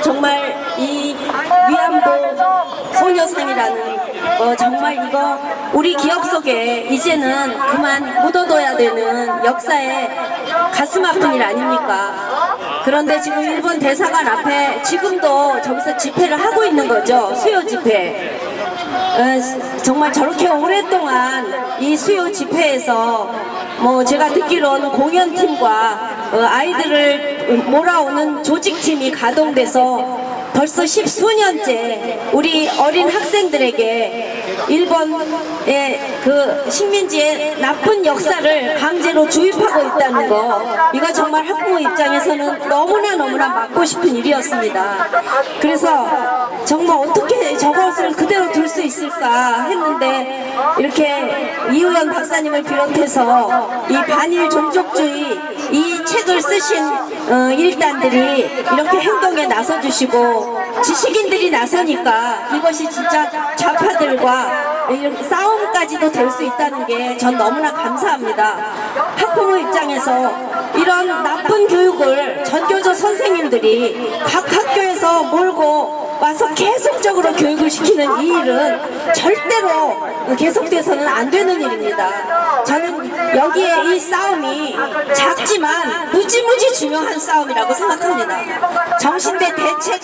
정말 이 위안부 소녀상이라는 정말 이거 우리 기억 속에 이제는 그만 묻어둬야 되는 역사의 가슴 아픈 일 아닙니까? 그런데 지금 일본 대사관 앞에 지금도 저기서 집회를 하고 있는 거죠. 수요 집회. 정말 저렇게 오랫동안 이 수요 집회에서 제가 듣기로는 공연팀과 아이들을 몰아오는 조직팀이 가동돼서 벌써 10수년째 우리 어린 학생들에게 일본의 그 식민지의 나쁜 역사를 강제로 주입하고 있다는 거, 이거 정말 학부모 입장에서는 너무나 막고 싶은 일이었습니다. 그래서 정말 어떻게 저것을 그대로 둘 수 있을까 했는데, 이렇게 이우연 박사님을 비롯해서 이 반일 종족주의 이 책을 쓰신 일단들이 이렇게 행동에 나서주시고 지식인들이 나서니까 이것이 진짜 좌파들과 싸움까지도 될 수 있다는 게 전 너무나 감사합니다. 학부모 입장에서 이런 나쁜 교육을 전교조 선생님들이 각 학교에서 몰고 와서 계속적으로 교육을 시키는 이 일은 절대로 계속돼서는 안 되는 일입니다. 저는 여기에 이 싸움이 작지만 무지무지 중요한 싸움이라고 생각합니다. 정신대 대책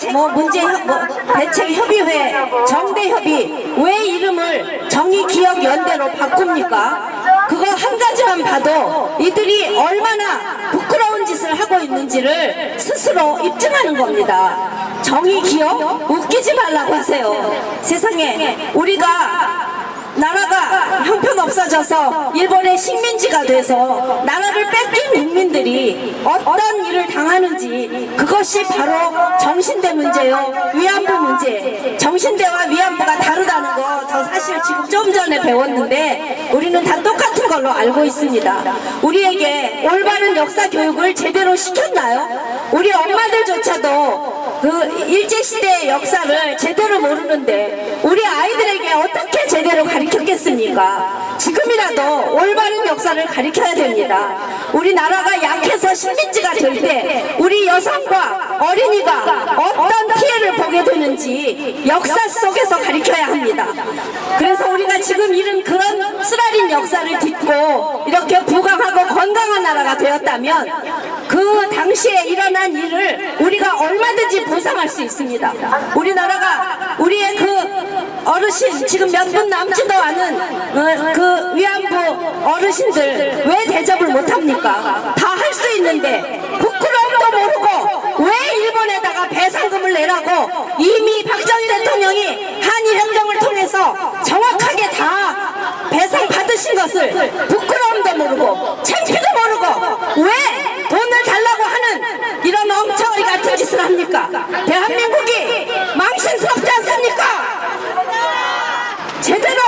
대책협의회, 정대협의 왜 이름을 정의기억연대로 바꿉니까? 그거 한 가지만 봐도 이들이 얼마나 부끄러운 짓을 하고 있는지를 스스로 입증하는 겁니다. 정의기억? 웃기지 말라고 하세요. 세상에 우리가 나라가 형편없어져서 일본의 식민지가 돼서 나라를 뺏긴 국민들이 어떤 일을 당하는지, 그것이 바로 정신대 문제요, 위안부 문제. 정신대와 위안부가 다르다는 거 저 사실 지금 좀 전에 배웠는데 우리는 다 똑같은 걸로 알고 있습니다. 우리에게 올바른 역사 교육을 제대로 시켰나요? 우리 엄마들조차도 그 일제시대의 역사를 제대로 모르는데 우리 아이들에게 어떻게 제대로 가르쳤겠습니까? 지금이라도 올바른 역사를 가르쳐야 됩니다. 우리나라가 약해서 식민지가 될 때 우리 여성과 어린이가 어떤 피해를 보게 되는지 역사 속에서 가르쳐야 합니다. 그래서 우리가 지금 잃은 그런 쓰라린 역사를 딛고 이렇게 부강하고 건강한 나라가 되었다면 그 당시에 일어난 일을 우리가 얼마든지 보상할 수 있습니다. 우리나라가 우리의 그 어르신, 지금 몇 분 남지도 않은 그 위안부 어르신들 왜 대접을 못합니까? 다 할 수 있는데 부끄러움도 모르고 왜 일본에다가 배상금을 내라고 이미 박정희 대통령이 한일협정을 통해서 정확하게 다 배상 받으신 것을 부끄러움도 모르고 창피도 모르고 왜 돈을 달라고 하는 이런 엉터리 같은 짓을 합니까? 대한민국이 망신스럽지 않습니까? 제대로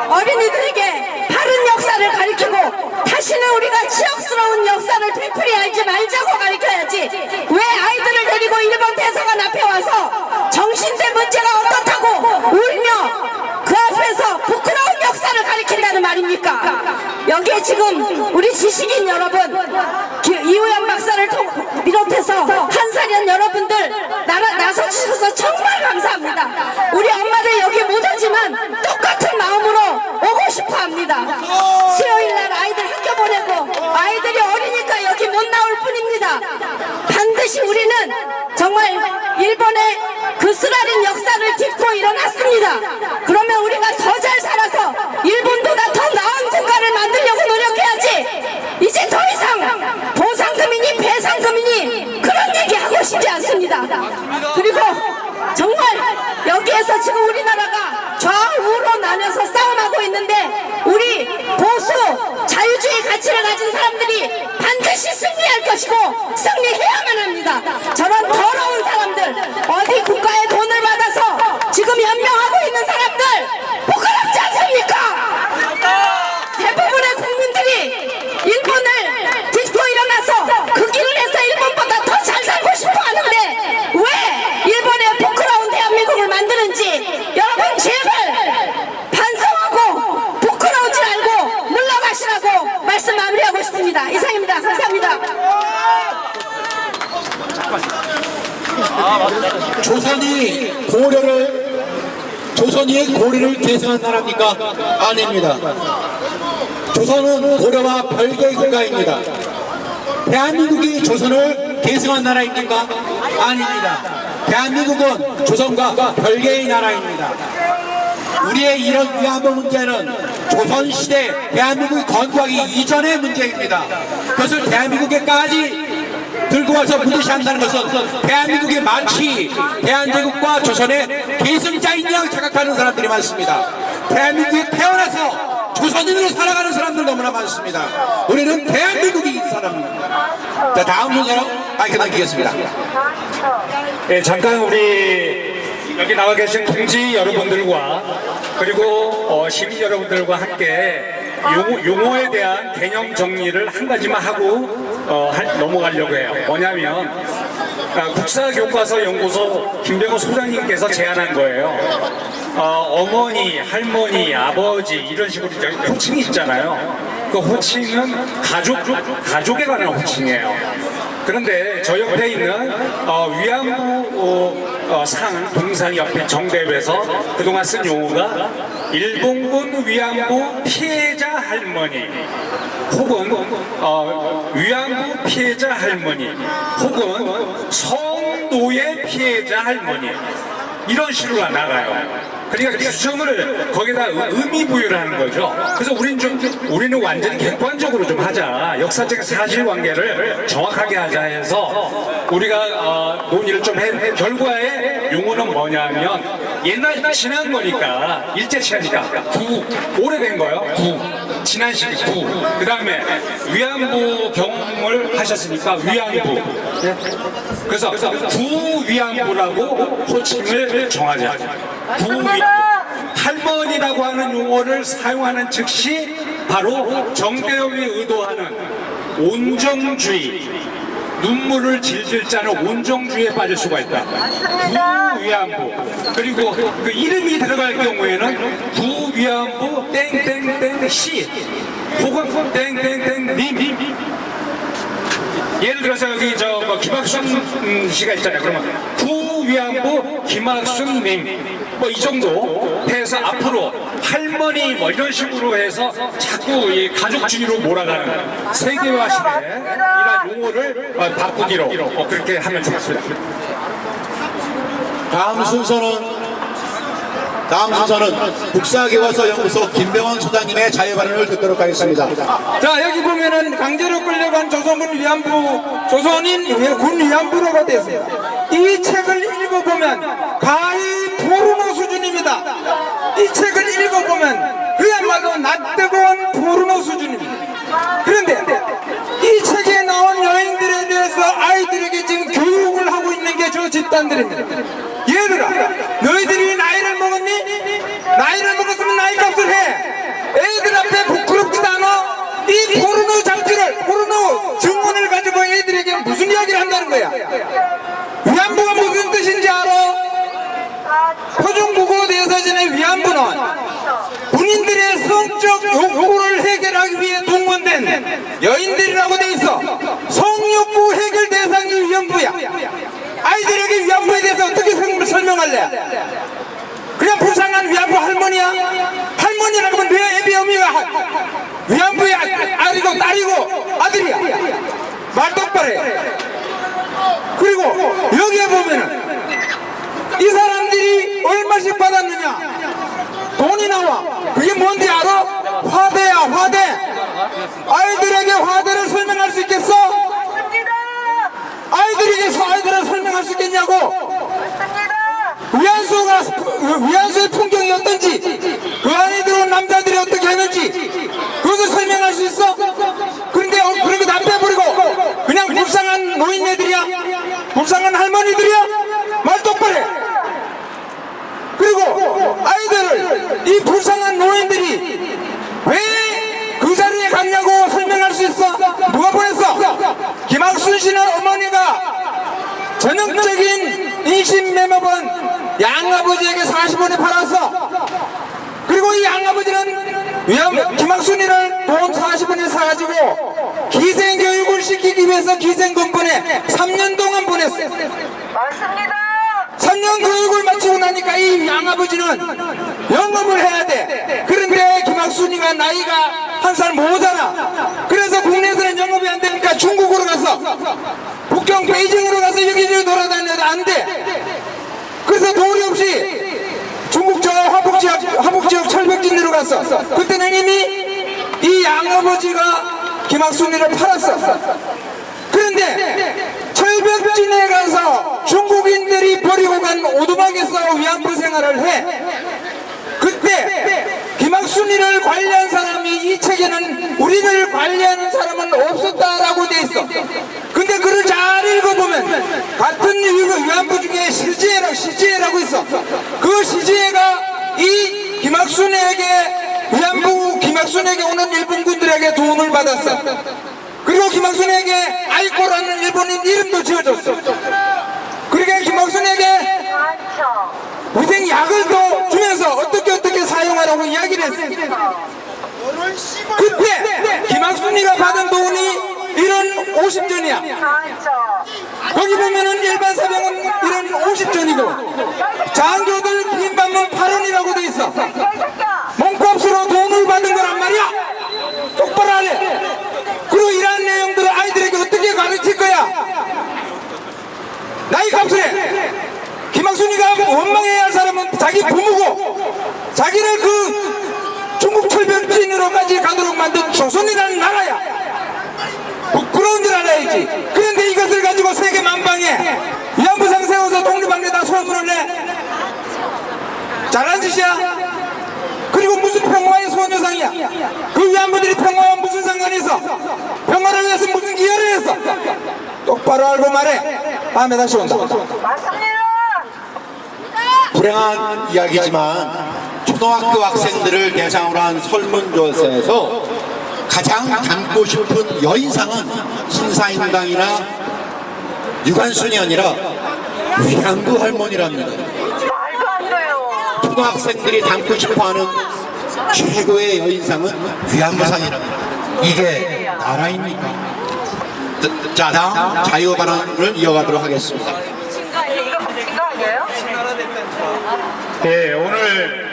어린이들에게 바른 역사를 가르치고 다시는 우리가 치욕스러운 역사를 되풀이하지 말자고 가르쳐야지, 왜 아이들을 데리고 일본 대사관 앞에 와서 정신대 문제가 어떻다고 울며 그 앞에서 부끄러운 역사를 가르친다는 말입니까? 여기에 지금 우리 지식인 여러분, 이우연 박사를 비롯해서 한사련 여러분들 나서주셔서 정말 감사합니다. 우리 엄마들 여기 못 오지만 똑같은 마음으로 오고 싶어 합니다. 수요일날 아이들 학교 보내고 아이들이 어리니까 여기 못 나올 뿐입니다. 반드시 우리는 정말 일본의 그 쓰라린 역사를 딛고 일어났습니다. 그러면 우리가 더 잘 살아서 일본보다 더 나은 국가를 만들려고 노력해야지, 이제 더 이상 보상금이니 배상금이니 그런 얘기 하고 싶지 않습니다. 그리고 정말 여기에서 지금 우리나라가 좌우로 나눠서 싸움하고 있는데 우리 보수 자유주의 가치를 가진 사람들이 반드시 승리할 것이고 승리해야만 합니다. 저런 더러운 사람들, 어디 국가의 돈을 받아서 지금 연명하고 있는 사람들 부끄럽지 않습니까? 대부분의 국민들이 일본을 딛고 일어나서 그 길을 해서 일본보다 더 잘 살고 싶어 하는데 왜 일본의 부끄러운 대한민국을 만드는지 여러분 제발 반성하고 부끄러우지 말고 물러가시라고 말씀 마무리하고 싶습니다. 이상입니다. 감사합니다. 조선이 고려를 계승한 나라입니까? 아닙니다. 조선은 고려와 별개의 국가입니다. 대한민국이 조선을 계승한 나라입니까? 아닙니다. 대한민국은 조선과 별개의 나라입니다. 우리의 이런 위안부 문제는 조선시대 대한민국이 건국하기 이전의 문제입니다. 그것을 대한민국에까지 들고 와서 문제시한다는 것은 대한민국의 만치, 대한제국과 조선의 계승자인 양 착각하는 사람들이 많습니다. 대한민국에 태어나서 조선인으로 살아가는 사람들 너무나 많습니다. 우리는 대한민국이 사람입니다. 자, 다음 순서로 마이크 넘기겠습니다. 네, 잠깐 우리 여기 나와 계신 동지 여러분들과 그리고 시민 여러분들과 함께 용어에 대한 개념 정리를 한 가지만 하고 넘어가려고 해요. 뭐냐면 국사교과서 연구소 김병호 소장님께서 제안한 거예요. 어머니, 할머니, 아버지 이런 식으로 호칭이 있잖아요. 그 호칭은 가족에 관한 호칭이에요. 그런데 저 옆에 있는 위안부 상 동상 옆에 정대에서 그동안 쓴 용어가 일본군 위안부 피해자 할머니 혹은 위안부 피해자 할머니 혹은 성노예 피해자 할머니 이런 식으로 나가요. 그러니까 규정을 거기다 의미 부여를 하는 거죠. 그래서 우리는 완전히 객관적으로 좀 하자. 역사적 사실관계를 정확하게 하자 해서 우리가 논의를 좀 해. 결과에 용어는 뭐냐면 옛날 지난 거니까 일제시하니까 오래된 거예요. 지난 시기 그 다음에 위안부 경험을 하셨으니까 위안부. 그래서 구위안부라고 호칭을 정하자. 할머니라고 하는 용어를 사용하는 즉시 바로 정대협이 의도하는 온정주의, 눈물을 질질 짜는 온정주의에 빠질 수가 있다. 구위안부. 그리고 그 이름이 들어갈 경우에는 구위안부 땡땡땡 씨 혹은 땡땡땡 님. 예를 들어서 여기 김학순 씨가 있잖아요. 그러면 구위안부 김학순님 뭐 이 정도 해서 앞으로 할머니 뭐 이런 식으로 해서 자꾸 이 가족주의로 몰아가는 세계화 시대 이런 용어를 바꾸기로 그렇게 하면 좋겠습니다. 다음 순서는 국사교과서 연구소 김병원 소장님의 자유 발언을 듣도록 하겠습니다. 자, 여기 보면은 강제로 끌려간 조선군 위안부, 조선인 군 위안부로가 됐습니다. 이 책을 읽어보면 가히 포르노 수준입니다. 이 책을 읽어보면 그야말로 낯뜨거운 포르노 수준입니다. 그런데 이 책에 나온 여인들에 대해서 아이들에게 지금 교육을 하고 있는 게 저 집단들입니다. 얘들아, 너희들이 나이를 먹었니? 나이를 먹었으면 나이 값을 해. 애들 앞에 부끄럽지도 않아. 이 포르노 잡지를, 포르노 증언을 가지고 애들에게 무슨 이야기를 한다는 거야? 위안부가 무슨 뜻인지 알아? 표준국어 대사전의 위안부는 군인들의 성적 욕구를 해결하기 위해 동원된 여인들이라고 돼 있어. 성욕구 해결 대상이 위안부야. 아이들에게 위안부에 대해서 어떻게 설명할래? 그냥 불쌍한 위안부 할머니야? 할머니라고 하면 내 애비 어미가 위안부의 아들이고 딸이고 아들이야. 말 똑바로 해. 그리고 여기에 보면은 이 사람들이 얼마씩 받았느냐? 돈이 나와. 그게 뭔지 알아? 화대야, 화대. 아이들에게 화대를 설명할 수 있겠어? 아이들에게서 아이들을 설명할 수 있겠냐고? 위안소의 풍경이 어떤지, 그 안에 들어온 남자들이 어떻게 하는지, 그것을 설명할 수 있어? 그런데 그런 거 다 빼버리고, 그냥 불쌍한 노인네들이야? 불쌍한 할머니들이야? 말 똑바로 해. 그리고 아이들을, 이 불쌍한 노인들이 왜 그 자리에 갔냐고 설명할 수 있어? 누가 보냈어? 김학순 씨는 어머니가 전형적인 인신매매본 양아버지에게 40원에 팔았어. 그리고 이 양아버지는 김학순이를 돈 40원에 사가지고 기생교육을 시키기 위해서 기생금본에 3년 동안 보냈어. 맞습니다. 3년 교육을 마치고 나니까 이 양아버지는 영업을 해야 돼. 그런데 김학순이가 나이가 한 살 모자라. 그래서 국내에서는 영업이 안 되니까 중국으로 가서 북경 베이징으로 가서 여기저기 돌아다녀도 안 돼. 그래서 도리 없이 중국 저 화북지역 철벽진으로 갔어. 그때는 이미 이 양아버지가 김학순이를 팔았어. 그런데 철벽진에 가서 중국인들이 버리고 간 오두막에서 위안부 생활을 해. 그때 김학순이를 관리한 사람이 이 책에는 우리를 관리하는 사람은 없었다라고 돼 있어. 근데 글을 잘 읽어보면 같은 위안부 중에 시지혜라고 있어. 그 시지혜가 이 김학순에게 오는 일본군들에게 도움을 받았어. 그리고 김학순에게 아이코라는 일본인 이름도 지어줬어. 그러게 김학순에게 위생 약을 또 주면서 어떻게 사용하라고 이야기를 했어. 그때 김학순이가 받은 돈이 1원 50전이야. 거기 보면은 일반 사병은 1원 50전이고 장교들 비빔밥은 8원이라고 돼 있어. 몸값으로 돈을 받은 거란 말이야. 똑바로 하래. 그리고 이러한 내용들을 아이들에게 어떻게 가르칠 거야? 나이 값을 해. 김학순이가 원망해야 할 사람은 자기 부모고 자기를 그 중국 철벽진으로까지 가도록 만든 조선이라는 나라야. 부끄러운 줄 알아야지. 그런데 이것을 가지고 세계 만방에 위안부상 세워서 독립방에다 소문을 내. 잘한 짓이야. 그리고 무슨 평화의 소녀상이야. 그 위안부들이 평화와 무슨 상관이 있어? 평화를 위해서 무슨 기여를 했어? 똑바로 알고 말해. 다음에 다시 온다. 맞습니다. 불행한 이야기지만 초등학교 학생들을 대상으로 한 설문조사에서 가장 닮고 싶은 여인상은 신사임당이나 유관순이 아니라 위안부 할머니랍니다. 말도 안 돼요. 초등학생들이 닮고 싶어하는 최고의 여인상은 위안부상이랍니다. 이게 나라입니까? 자, 다음 자유발언을 이어가도록 하겠습니다. 이거 아니에요? 네, 오늘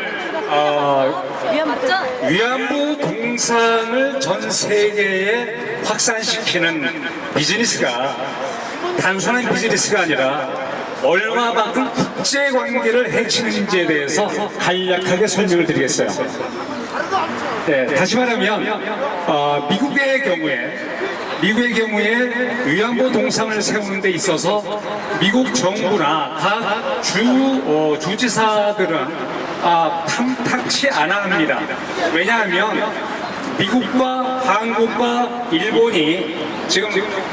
위안부 동상을 전 세계에 확산시키는 비즈니스가 단순한 비즈니스가 아니라 얼마만큼 국제관계를 해치는지에 대해서 간략하게 설명을 드리겠어요. 네, 다시 말하면 미국의 경우에 위안부 동상을 세우는 데 있어서 미국 정부나 각 주지사들은 탐탁치 않아 합니다. 왜냐하면 미국과 한국과 일본이 지금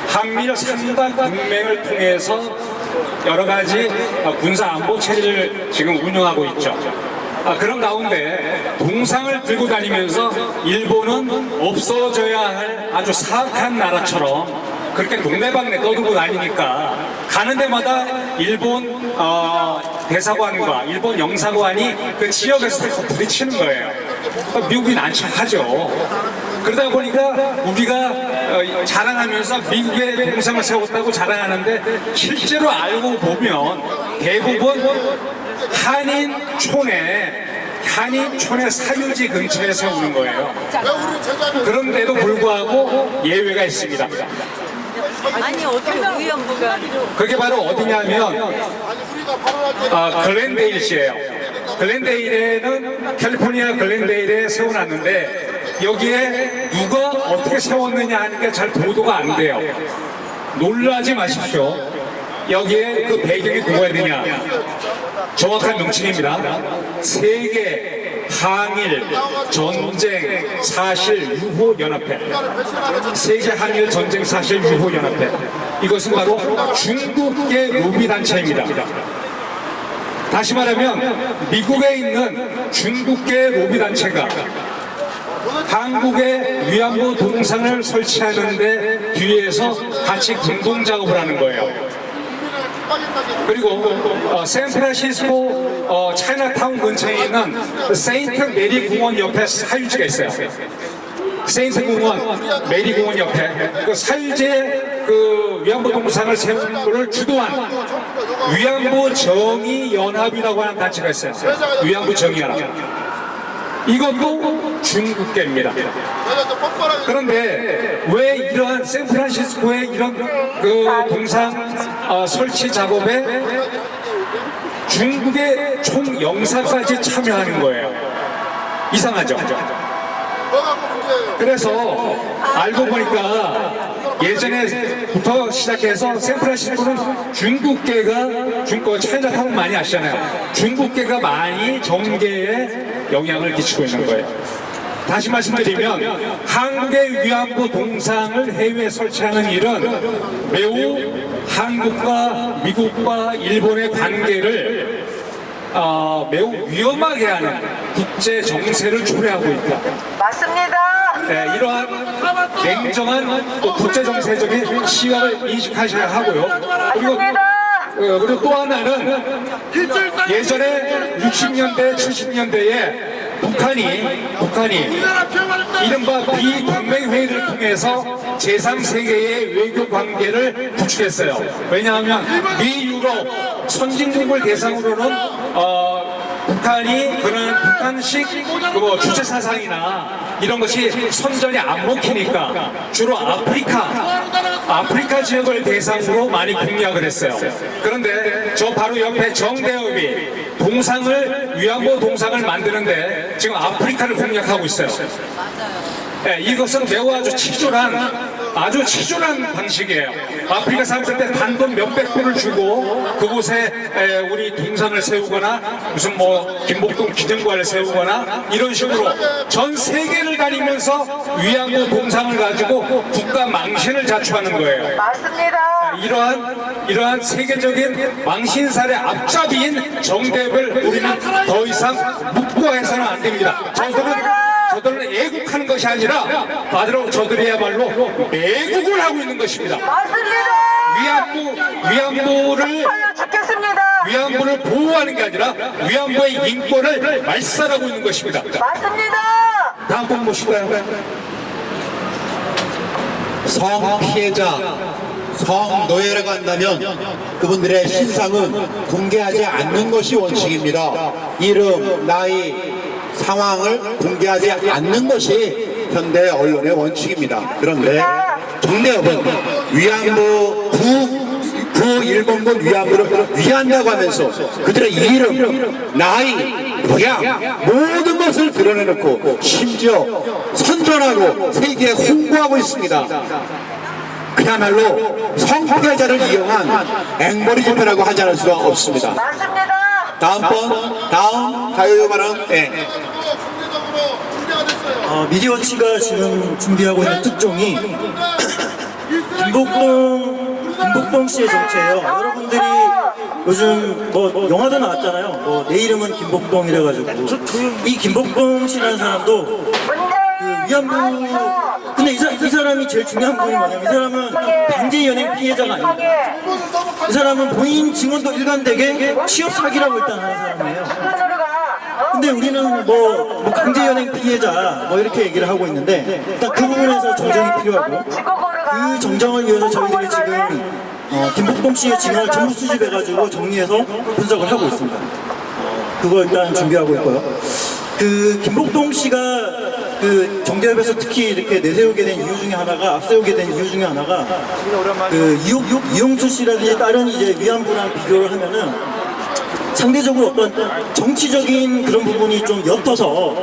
한미일 3박 동맹을 통해서 여러 가지 군사 안보 체제를 지금 운영하고 있죠. 그런 가운데 동상을 들고 다니면서 일본은 없어져야 할 아주 사악한 나라처럼 그렇게 동네방네 떠들고 다니니까 가는 데마다 일본 대사관과 일본 영사관이 그 지역에서 다 부딪히는 거예요. 미국이 난처하죠. 그러다 보니까 우리가 자랑하면서 미국의 동상을 세웠다고 자랑하는데 실제로 알고 보면 대부분 한인촌의 사유지 근처에 세우는 거예요. 그런데도 불구하고 예외가 있습니다. 아니 어떻게 위안부가 그게 바로 어디냐면 글렌데일시예요. 글렌데일에는 캘리포니아 글렌데일에 세워놨는데 여기에 누가 어떻게 세웠느냐 하니까 잘 보도가 안 돼요. 놀라지 마십시오. 여기에 그 배경이 누가 되냐? 정확한 명칭입니다. 세계 항일 전쟁 사실 유호 연합회. 세계 항일 전쟁 사실 유호 연합회. 이것은 바로 중국계 로비 단체입니다. 다시 말하면 미국에 있는 중국계 로비 단체가 한국의 위안부 동상을 설치하는데 뒤에서 같이 공동 작업을 하는 거예요. 그리고 샌프란시스코 차이나타운 근처에 있는 세인트 메리 공원 옆에 사유지가 있어요. 세인트 공원, 메리 공원 옆에 그 사유지에 그 위안부 동상을 세우는 것을 주도한 위안부 정의연합이라고 하는 단체가 있어요. 위안부 정의연합. 이것도 중국계입니다. 그런데 왜 이러한 샌프란시스코의 이런 그 동상 설치 작업에 중국의 총영사까지 참여하는 거예요? 이상하죠? 그래서 알고 보니까 예전에부터 시작해서 샌프란시스코는 중국계가 차이나타운 많이 아시잖아요. 중국계가 많이 정계에 영향을 끼치고 있는 거예요. 다시 말씀드리면 한국의 위안부 동상을 해외에 설치하는 일은 매우 한국과 미국과 일본의 관계를 매우 위험하게 하는 국제 정세를 초래하고 있다. 맞습니다. 네, 이러한 냉정한 또 국제 정세적인 시각을 인식하셔야 하고요. 그리고 또 하나는 예전에 60년대, 70년대에 북한이 이른바 비동맹회의를 통해서 제3세계의 외교 관계를 구축했어요. 왜냐하면 미유럽 선진국을 대상으로는 북한이 그런 북한식 주체 사상이나 이런 것이 선전이 안 먹히니까 주로 아프리카 지역을 대상으로 많이 공략을 했어요. 그런데 저 바로 옆에 정대협이 위안부 동상을 만드는데 지금 아프리카를 공략하고 있어요. 네, 이것은 매우 아주 치졸한 방식이에요. 아프리카 사람들한테 단돈 몇백 불을 주고 그곳에 우리 동상을 세우거나 무슨 김복동 기념관을 세우거나 이런 식으로 전 세계를 다니면서 위안부 동상을 가지고 국가 망신을 자초하는 거예요. 맞습니다. 이러한 세계적인 망신살의 앞잡이인 정대협을 우리는 더 이상 묵고해서는 안 됩니다. 저들은 애국하는 것이 아니라 바로 저들이야말로 매국을 하고 있는 것입니다. 맞습니다. 위안부를 보호하는 게 아니라 위안부의 인권을 말살하고 있는 것입니다. 맞습니다. 다음 번 보실까요? 성피해자, 성노예라고 한다면 그분들의 신상은 공개하지 않는 것이 원칙입니다. 이름, 나이, 상황을 공개하지 않는 것이 현대 언론의 원칙입니다. 그런데 정대협은 위안부 일본군 위안부를 위한다고 하면서 그들의 이름, 나이, 고향 모든 것을 드러내놓고 심지어 선전하고 세계에 홍보하고 있습니다. 그야말로 성피해자를 이용한 앵벌이 집회라고 하지 않을 수가 없습니다. 맞습니다. 다음 자유 발언. 네. 미디어워치가 지금 준비하고 있는 특종이 김복동 씨의 정체예요. 여러분들이 요즘 영화도 나왔잖아요. 내 이름은 김복동이래가지고 이 김복동 씨라는 사람도 위안부 근데 이 사람이 제일 중요한 부분이 뭐냐면 이 사람은 강제 연행 피해자가 아닙니다. 이 사람은 본인 증언도 일관되게 취업 사기라고 일단 하는 사람이에요. 근데 우리는 강제 연행 피해자 이렇게 얘기를 하고 있는데 일단 그 부분에서 정정이 필요하고 그 정정을 위해서 저희들이 지금 김복동 씨의 증언을 전부 수집해가지고 정리해서 분석을 하고 있습니다. 그거 일단 준비하고 있고요. 그 김복동 씨가 그 정대협에서 특히 이렇게 내세우게 된 이유 중에 하나가 앞세우게 된 이유 중에 하나가 그 이용수 씨라든지 다른 이제 위안부랑 비교를 하면은 상대적으로 어떤 정치적인 그런 부분이 좀 옅어서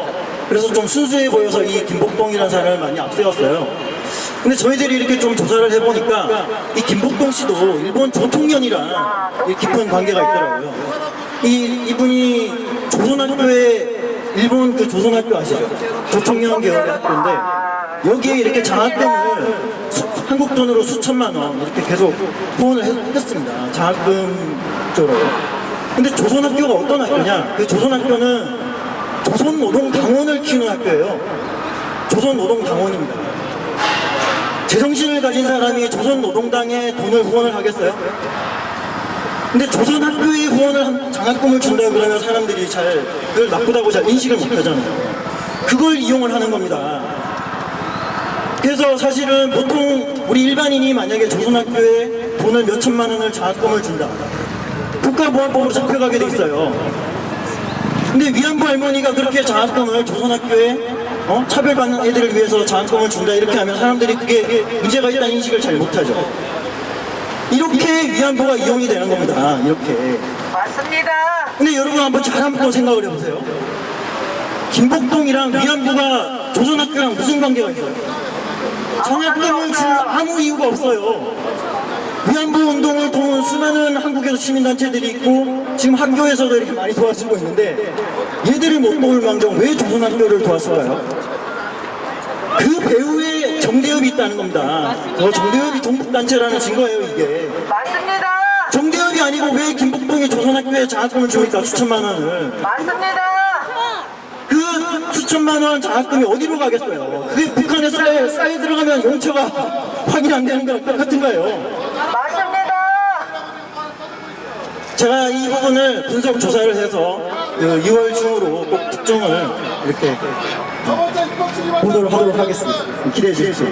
그래서 좀 순수해 보여서 이 김복동이라는 사람을 많이 앞세웠어요. 근데 저희들이 이렇게 좀 조사를 해보니까 이 김복동 씨도 일본 조총련이랑 깊은 관계가 있더라고요. 이분이 조선학교에 일본 그 조선학교 아시죠? 조총련 계열의 학교인데 여기에 이렇게 장학금을 한국 돈으로 수천만 원 이렇게 계속 후원을 했습니다. 장학금 쪽으로. 근데 조선학교가 어떤 학교냐? 그 조선학교는 조선노동당원을 키우는 학교예요. 조선노동당원입니다. 제정신을 가진 사람이 조선노동당에 돈을 후원을 하겠어요? 근데 조선학교에 후원을 장학금을 준다 그러면 사람들이 그걸 나쁘다고 잘 인식을 못 하잖아요. 그걸 이용을 하는 겁니다. 그래서 사실은 보통 우리 일반인이 만약에 조선학교에 돈을 몇 천만 원을 장학금을 준다. 국가보안법으로 잡혀가게 돼 있어요. 근데 위안부 할머니가 그렇게 장학금을 조선학교에 차별받는 애들을 위해서 장학금을 준다 이렇게 하면 사람들이 그게 문제가 있다는 인식을 잘 못하죠. 이렇게 위안부가 이용이 되는 겁니다. 이렇게. 맞습니다. 근데 여러분 한번 잘 한번 생각을 해보세요. 김복동이랑 위안부가 조선학교랑 무슨 관계가 있어요? 장학금을 줄 아무 이유가 없어요. 위안부 운동을 도운 수많은 한국에서 시민단체들이 있고 지금 학교에서도 이렇게 많이 도와주고 있는데 얘들을 못 도울 망정 왜 조선학교를 도왔을까요? 그 배후에 정대협이 있다는 겁니다. 저 정대협이 동북단체라는 증거예요 이게. 맞습니다. 정대협이 아니고 왜 김복동이 조선학교에 장학금을 줍니까? 수천만 원을. 맞습니다. 그 수천만 원 장학금이 어디로 가겠어요? 그게 북한에 쌓여 들어가면 용처가 확인 안 되는 거랑 똑같은가요? 맞습니다. 제가 이 부분을 분석 조사를 해서 2월 중으로 꼭 특종을 이렇게 보도를 하도록 하겠습니다. 기대해 주십시오.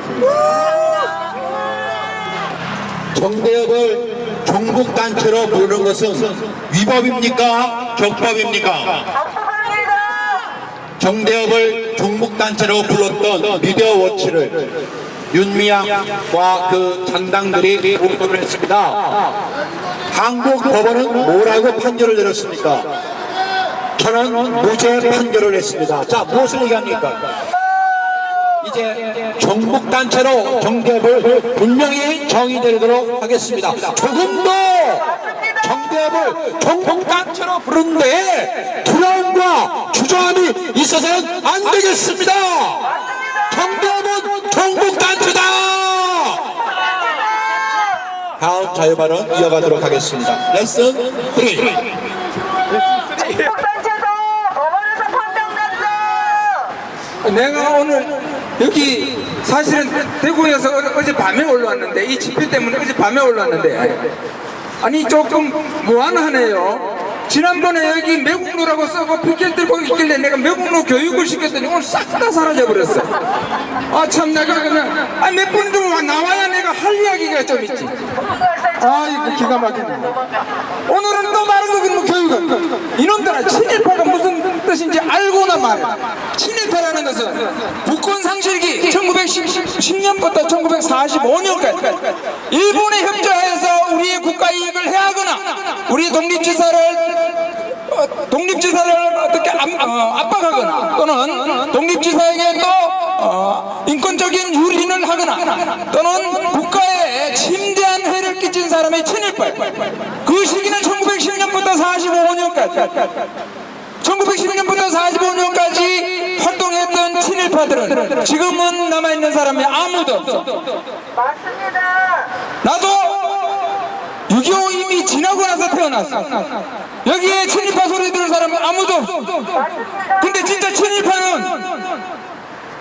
정대협을 종북단체로 부르는 것은 위법입니까? 적법입니까? 적법합니다. 정대협을 종북단체로 불렀던 미디어워치를 윤미향과 그 장당들이 보도를 했습니다. 한국 법원은 뭐라고 판결을 내렸습니까? 저는 무죄 판결을 했습니다. 자, 무엇을 얘기합니까? 이제 정북단체로 정대협을 분명히 정의되도록 하겠습니다. 조금도 정대협을 정북단체로 부르는데 두려움과 주저함이 있어서는 안 되겠습니다. 정대협은 정북단체다. 다음 자유발언 이어가도록 하겠습니다. 레슨 3. 정북단체도 법원에서 판명났어. 내가 오늘 여기 사실은 대구에서 어제 밤에 올라왔는데 이 집회 때문에 어제 밤에 올라왔는데 아니 조금 무안하네요. 지난번에 여기 매국노라고 써고 피켓 들고 있길래 내가 매국노 교육을 시켰더니 오늘 싹 다 사라져버렸어. 아 참 내가 그냥 몇 분 정도 나와야 내가 할 이야기가 좀 있지. 아이고 기가 막히네. 오늘은 또 다른 거 그러면 교육은 이놈들아 친일파가 무슨 뜻인지 알고나 말해. 친일파라는 것은 북권 상실기 1910년부터 1945년까지 일본에 협조해서 우리의 국가 이익을 해하거나 우리 독립지사를 어떻게 압박하거나 또는 독립지사에게 또 인권적인 유린을 하거나 또는 국가에 침대한 해를 끼친 사람의 친일파. 그 시기는 1910년부터 45년까지 1912년부터 45년까지 활동했던 친일파들은 지금은 남아있는 사람이 아무도 없어. 맞습니다. 나도 6.25 이미 지나고 나서 태어났어. 여기에 친일파 소리 들은 사람은 아무도 없어. 근데 진짜 친일파는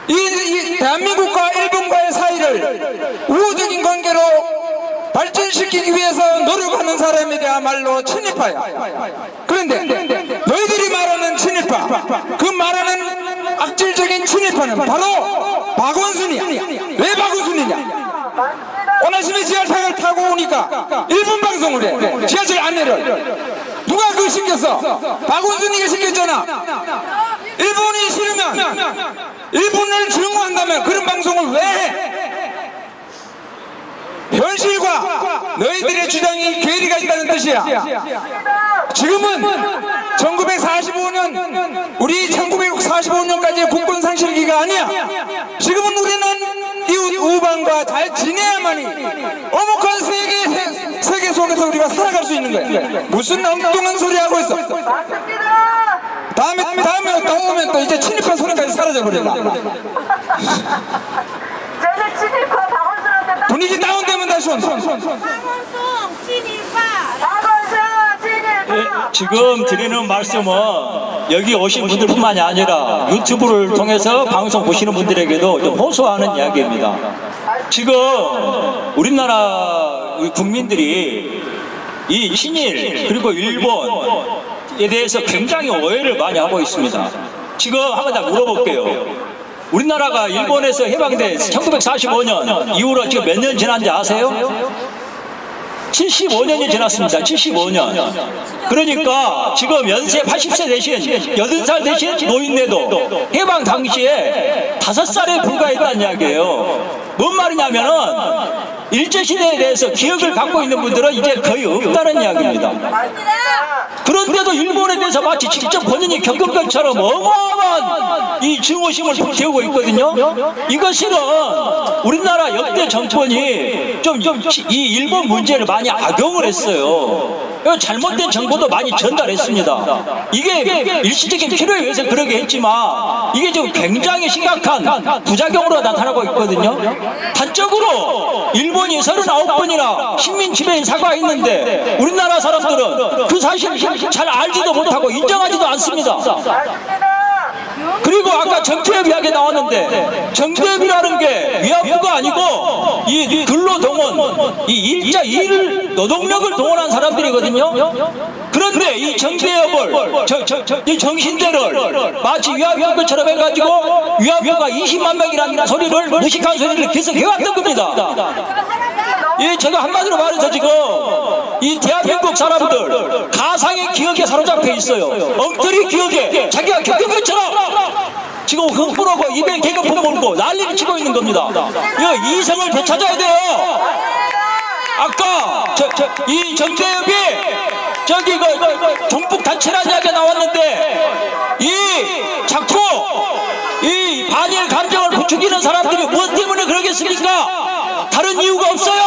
이 대한민국과 일본과의 사이를 우호적인 관계로 발전시키기 위해서 노력하는 사람에 대야말로 친일파야. 그런데 너희들이 말하는 친일파, 그 말하는 악질적인 친일파는 바로 박원순이야. 왜 박원순이냐? 오늘 아침에 지하철을 타고 오니까 일본 방송을 해. 지하철 안내를. 누가 그거 시켰어? 박원순이가 시켰잖아. 일본이 싫으면 일본을 증오한다면 그런 방송을 왜 해? 현실과 너희들의 주장이 괴리가 있다는 뜻이야. 지금은 1945년 우리 1945년까지의 국권 상실기가 아니야. 지금은 우리는 이웃 우방과 잘 지내야만이 어묵한 세계 속에서 우리가 살아갈 수 있는 거야. 무슨 엉뚱한 소리 하고 있어. 다음에 또 오면 또 이제 친일파 소리까지 사라져버린다. 쟤는 친일파 박원순한테 분위기 다운되면 다시 온다. 박원순 친일파. 지금 드리는 말씀은 여기 오신 분들뿐만이 아니라 유튜브를 통해서 방송 보시는 분들에게도 좀 호소하는 이야기입니다. 지금 우리나라 국민들이 이 친일 그리고 일본에 대해서 굉장히 오해를 많이 하고 있습니다. 지금 한번 다 물어볼게요. 우리나라가 일본에서 해방돼 1945년 이후로 지금 몇 년 지난지 아세요? 75년이 지났습니다. 75년. 그러니까 지금 연세 80세 대신 80살 대신 노인네도 해방 당시에 5살에 불과했다는 이야기예요. 뭔 말이냐면은 일제시대에 대해서 기억을 갖고 있는 분들은 이제 거의 없다는 이야기입니다. 그런데도 일본에 대해서 마치 직접 본인이 겪은 것처럼 어마어마한 이 증오심을 불태우고 있거든요. 이것은 우리나라 역대 정권이 좀 이 일본 문제를 많이 악용을 했어요. 잘못된 정보도 많이 전달했습니다. 이게 일시적인 필요에 의해서 그러게 했지만 이게 지금 굉장히 심각한 부작용으로 나타나고 있거든요. 단적으로 일본이 39번이나 식민 지배에 사과했는데 우리나라 사람들은 그 사실을 잘 알지도 못하고 인정하지도 않습니다. 그리고 아까 정대협 이야기 나왔는데 정대협이라는 게 위안부가 아니고 이 근로동원, 이 일자 일 노동력을 동원한 사람들이거든요. 그런데 이 정대협을 이 정신대를 마치 위안부 것처럼 해가지고 위안부가 20만 명이라는 소리를 무식한 소리를 계속 해왔던 겁니다. 예, 제가 한마디로 말해서 지금 이 대한민국 사람들 가상의 기억에 사로잡혀 있어요. 엉터리 기억에 자기가 겪은 것처럼 지금 흥분하고 입에 개그폰 몰고 난리를 치고 있는 겁니다. 이거 이성을 되찾아야 돼요. 아까 이 정대협이 저기 그 종북 단체라는 이야기가 나왔는데 이 자꾸 이 반일 감정을 부추기는 사람들이 무엇 때문에 그러겠습니까? 다른 이유가 없어요.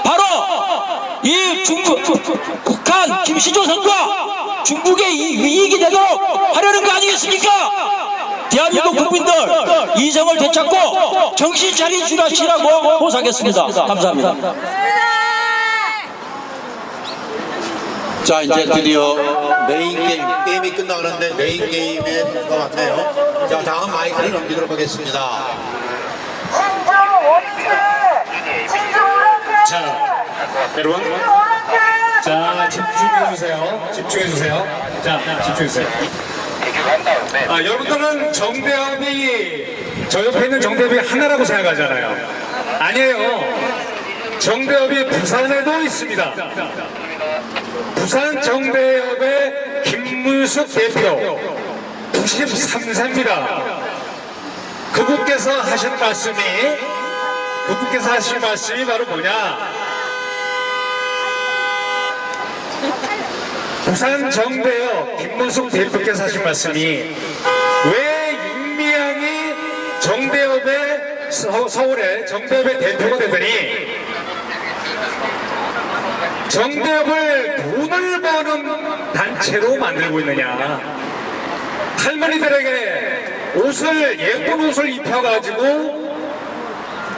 바로 이 북한 김시조선과 중국의 이익이 되도록 하려는 거 아니겠습니까? 대한민국 국민들 이성을 되찾고 정신 차리시라고 호소하겠습니다. 감사합니다. 자, 이제 드디어 메인 게임이 끝나가는데 메인 게임에 순서가 왔네요. 자, 다음 마이크를 넘기도록 하겠습니다. 자, 여러분. 자, 집중해주세요. 집중해주세요. 자, 집중해주세요. 여러분들은 정대협이 저 옆에 있는 정대협이 하나라고 생각하잖아요. 아니에요. 정대협이 부산에도 있습니다. 부산 정대협의 김문숙 대표 93세입니다. 그분께서 하신 말씀이 바로 뭐냐? 부산 정대협 김문숙 대표께서 하신 말씀이 왜 윤미향이 정대협의 서울의 정대협의 대표가 되더니 정대협을 돈을 버는 단체로 만들고 있느냐. 할머니들에게 예쁜 옷을 입혀가지고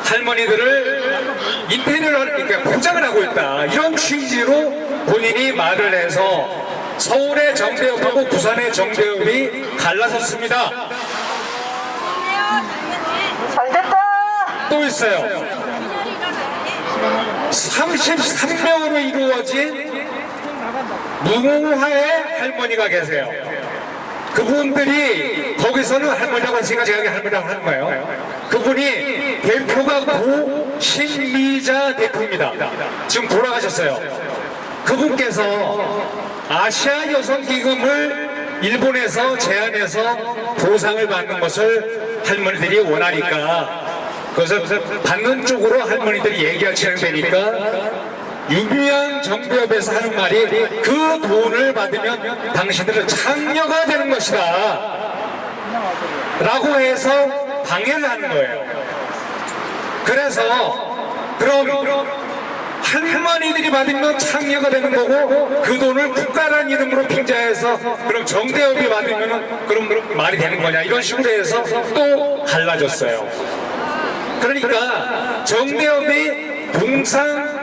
할머니들을 인테리어를 그러니까 포장을 하고 있다. 이런 취지로 본인이 말을 해서 서울의 정대협하고 부산의 정대협이 갈라섰습니다. 또 있어요. 33명으로 이루어진 무화의 할머니가 계세요. 그분들이 거기서는 할머니라고 했으니까 제가 할머니라고 하는 거예요. 그분이 대표가 고신미자 대표입니다. 지금 돌아가셨어요. 그분께서 아시아 여성기금을 일본에서 제안해서 보상을 받는 것을 할머니들이 원하니까 그것을 받는 쪽으로 할머니들이 얘기가 진행되니까 유미양 정대협에서 하는 말이 그 돈을 받으면 당신들은 창녀가 되는 것이다 라고 해서 방해를 하는 거예요. 그래서 그럼 할머니들이 받으면 창녀가 되는 거고 그 돈을 국가라는 이름으로 빙자해서 그럼 정대협이 받으면 그럼 말이 되는 거냐 이런 식으로 해서 또 갈라졌어요. 그러니까 정대협이 동상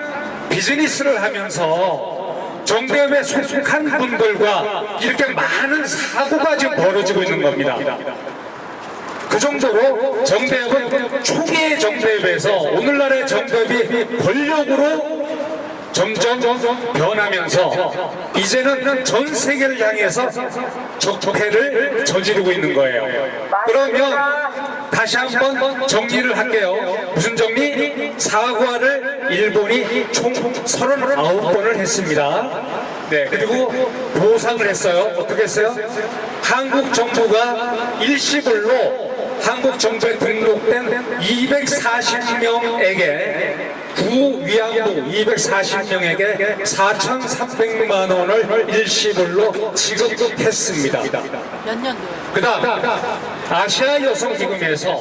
비즈니스를 하면서 정대협에 속한 분들과 이렇게 많은 사고가 지금 벌어지고 있는 겁니다. 그 정도로 정대협은 초기의 정대협에서 오늘날의 정대협이 권력으로 점점 변하면서 이제는 전 세계를 향해서 적폐를 저지르고 있는 거예요. 그러면 다시 한번 정리를 할게요. 무슨 정리? 사과를 일본이 총 39번을 했습니다. 네, 그리고 보상을 했어요. 어떻게 했어요? 한국 정부가 일시불로 한국 정부에 등록된 240명에게 구위안부 240명에게 4,300만 원을 일시불로 지급했습니다. 몇 년도요? 그 다음 아시아 여성기금에서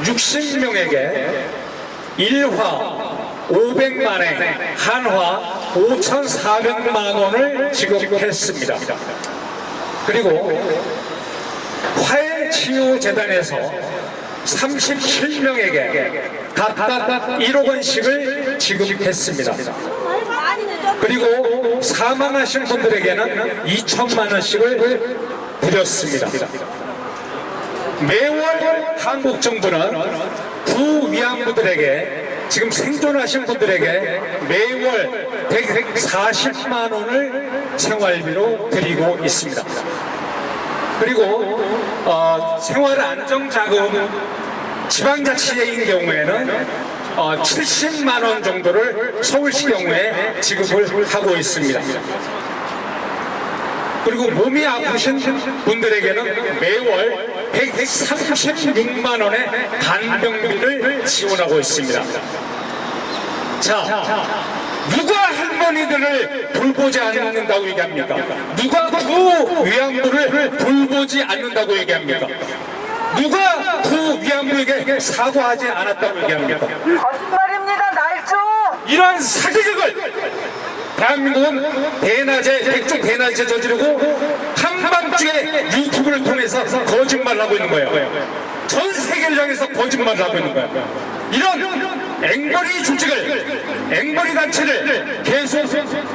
60명에게 일화 500만에 한화 5,400만 원을 지급했습니다. 그리고 화해치유재단에서 37명에게 각각 1억 원씩을 지급했습니다. 그리고 사망하신 분들에게는 2천만 원씩을 드렸습니다. 매월 한국 정부는 구위안부들에게 지금 생존하신 분들에게 매월 140만 원을 생활비로 드리고 있습니다. 그리고 생활안정자금 지방자치제인 경우에는 70만 원 정도를 서울시 경우에 지급을 하고 있습니다. 그리고 몸이 아프신 분들에게는 매월 136만 원의 간병비를 지원하고 있습니다. 자, 누가 할머니들을 돌보지 않는다고 얘기합니까? 누가 구위안부를 돌보지 않는다고 얘기합니까? 누가 구위안부에게 사과하지 않았다고 얘기합니까? 거짓말입니다. 날조. 이러한 사기극을 대한민국은 대낮에 백종 대낮에 저지르고 한밤중에 유튜브를 통해서 거짓말을 하고 있는 거예요. 전 세계를 향해서 거짓말을 하고 있는 거예요. 이런 앵벌이 조직을, 앵벌이 단체를 계속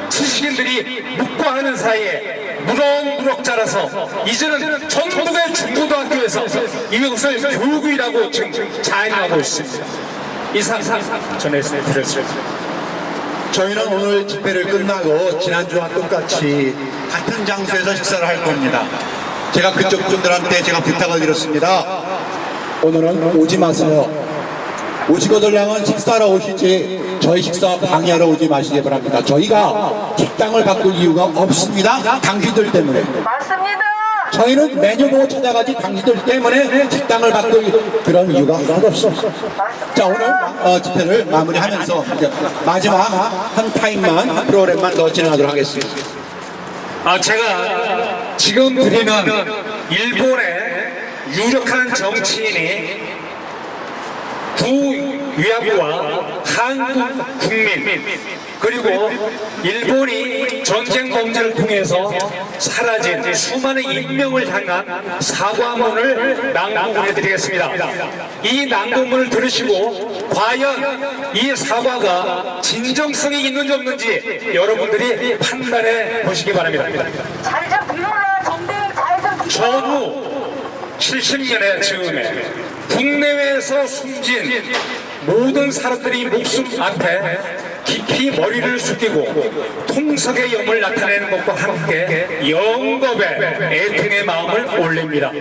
지식인들이 묵과하는 사이에 무럭무럭 자라서 이제는 전국의 중고등학교에서 이것을 교육이라고 지금 자행하고 있습니다. 이상 전해드렸습니다. 저희는 오늘 집회를 끝나고 지난주와 똑같이 같은 장소에서 식사를 할 겁니다. 제가 그쪽 분들한테 제가 부탁을 드렸습니다. 오늘은 오지 마세요. 오시고들 양은 식사하러 오시지 저희 식사 방해하러 오지 마시기 바랍니다. 저희가 식당을 바꿀 이유가 없습니다. 당신들 때문에. 맞습니다. 저희는 메뉴 보고 찾아가지 당신들 때문에 식당을 바꿀 그런 이유가 하나도 없습니다. 자, 오늘 집회를 마무리하면서 이제 마지막 한 타임만 프로그램만 더 진행하도록 하겠습니다. 제가 지금 드리는 일본의 유력한 정치인이 구위안부와 한국 국민 그리고 일본이 전쟁 범죄를 통해서 사라진 수많은 인명을 향한 사과문을 낭독해드리겠습니다. 이 낭독문을 들으시고 과연 이 사과가 진정성이 있는지 없는지 여러분들이 판단해 보시기 바랍니다. 잘 좀 비워라. 정대위 잘좀 전후 70년의 즈음에 국내외에서 숨진 모든 사람들이 목숨 앞에 깊이 머리를 숙이고 통석의 염을 나타내는 것과 함께 영겁의 애통의 마음을 올립니다.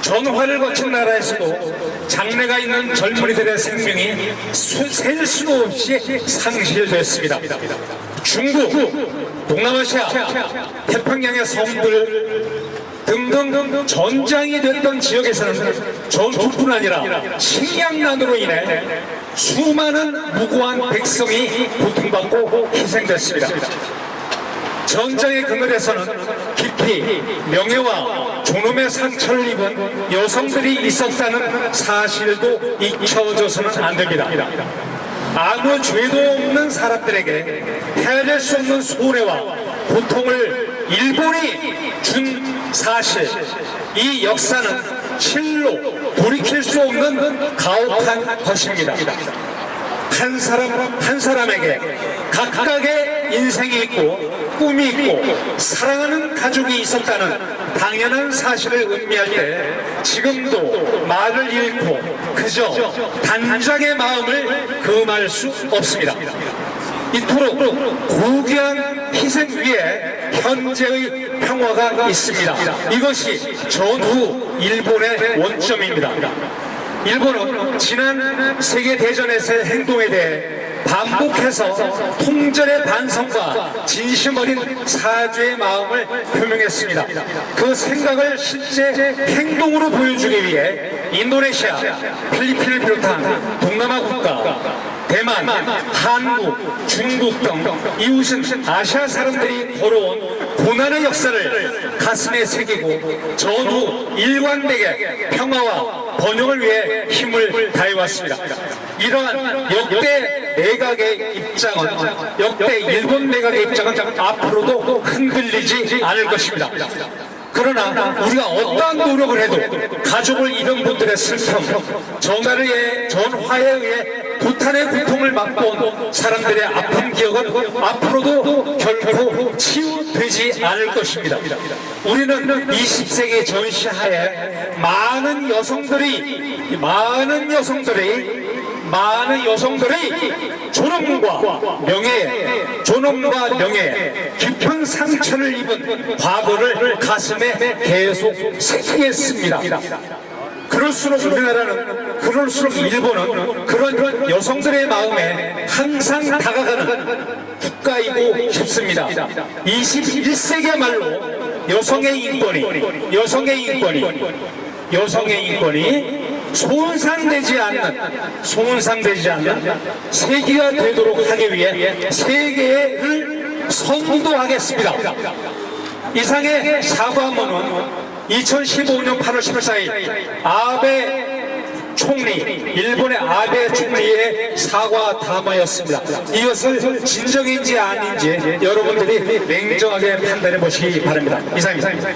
전화를 거친 나라에서도 장래가 있는 젊은이들의 생명이 셀 수도 없이 상실됐습니다. 중국, 동남아시아, 태평양의 섬들 등등 전장이 됐던 지역에서는 전투뿐 아니라 식량난으로 인해 수많은 무고한 백성이 고통받고 희생됐습니다. 전장의 그늘에서는 깊이 명예와 존엄의 상처를 입은 여성들이 있었다는 사실도 잊혀져서는 안 됩니다. 아무 죄도 없는 사람들에게 헤아릴 수 없는 손해와 고통을 일본이 준 사실, 이 역사는 실로 돌이킬 수 없는 가혹한 것입니다. 한 사람 한 사람에게 각각의 인생이 있고 꿈이 있고 사랑하는 가족이 있었다는 당연한 사실을 의미할 때 지금도 말을 잃고 그저 단장의 마음을 금할 수 없습니다. 이토록 고귀한 희생 위에 현재의 평화가 있습니다. 이것이 전후 일본의 원점입니다. 일본은 지난 세계대전에서의 행동에 대해 반복해서 통절의 반성과 진심 어린 사죄의 마음을 표명했습니다. 그 생각을 실제 행동으로 보여주기 위해 인도네시아, 필리핀을 비롯한 동남아 국가, 대만, 한국, 중국 등 이웃은 아시아 사람들이 걸어온 고난의 역사를 가슴에 새기고 전후 일관되게 평화와 번영을 위해 힘을 다해왔습니다. 이러한 역대 내각의 입장은, 역대 일본 내각의 입장은 앞으로도 흔들리지 않을 것입니다. 그러나 우리가 어떠한 노력을 해도 가족을 잃은 분들의 슬픔, 전화에 의해 부탄의 고통을 맛본 사람들의 아픈 기억은 앞으로도 결코 치유되지 않을 것입니다. 우리는 20세기 전시하에 많은 여성들의 존엄과 명예, 깊은 상처를 입은 과거를 가슴에 계속 새기겠습니다. 그럴수록 일본은 그런 여성들의 마음에 항상 다가가는 국가이고 싶습니다. 21세기야말로 여성의 인권이 손상되지 않는 세계가 되도록 하기 위해 세계를 선도하겠습니다. 이상의 사과문은 2015년 8월 14일 일본의 아베 총리의 사과 담화였습니다. 이것을 진정인지 아닌지 여러분들이 냉정하게 판단해 보시기 바랍니다. 이상입니다.